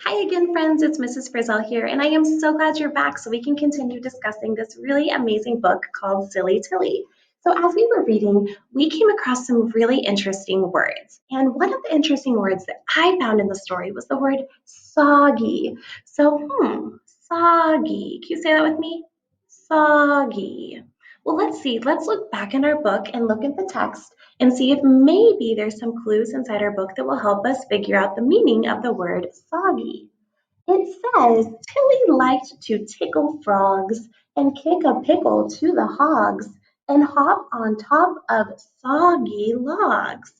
Hi again, friends. It's Mrs. Frizzell here, and I am so glad you're back so we can continue discussing this really amazing book called Silly Tilly. So, as we were reading, we came across some really interesting words. And one of the interesting words that I found in the story was the word soggy. Soggy. Can you say that with me? Soggy. Well, let's see. Let's look back in our book and look at the text and see if maybe there's some clues inside our book that will help us figure out the meaning of the word soggy. It says Tilly liked to tickle frogs and kick a pickle to the hogs and hop on top of soggy logs.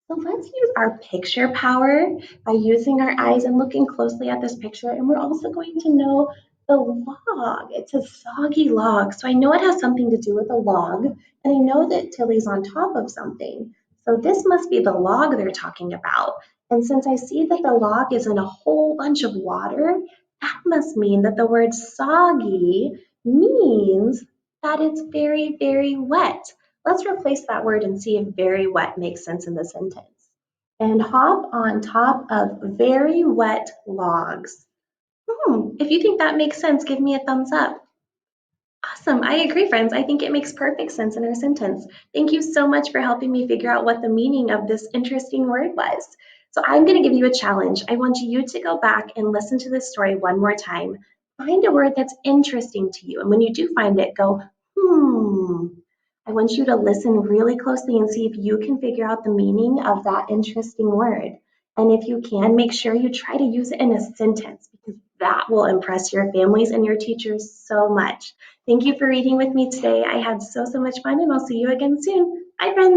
So let's use our picture power by using our eyes and looking closely at this picture. And we're also going to know the log. It's a soggy log. So I know it has something to do with a log. And I know that Tilly's on top of something. So this must be the log they're talking about. And since I see that the log is in a whole bunch of water, that must mean that the word soggy means that it's very, very wet. Let's replace that word and see if very wet makes sense in the sentence. And hop on top of very wet logs. If you think that makes sense, give me a thumbs up. Awesome. I agree, friends. I think it makes perfect sense in our sentence. Thank you so much for helping me figure out what the meaning of this interesting word was. So I'm going to give you a challenge. I want you to go back and listen to this story one more time. Find a word that's interesting to you. And when you do find it, go, hmm. I want you to listen really closely and see if you can figure out the meaning of that interesting word. And if you can, make sure you try to use it in a sentence because that will impress your families and your teachers so much. Thank you for reading with me today. I had so much fun, and I'll see you again soon. Bye, friends.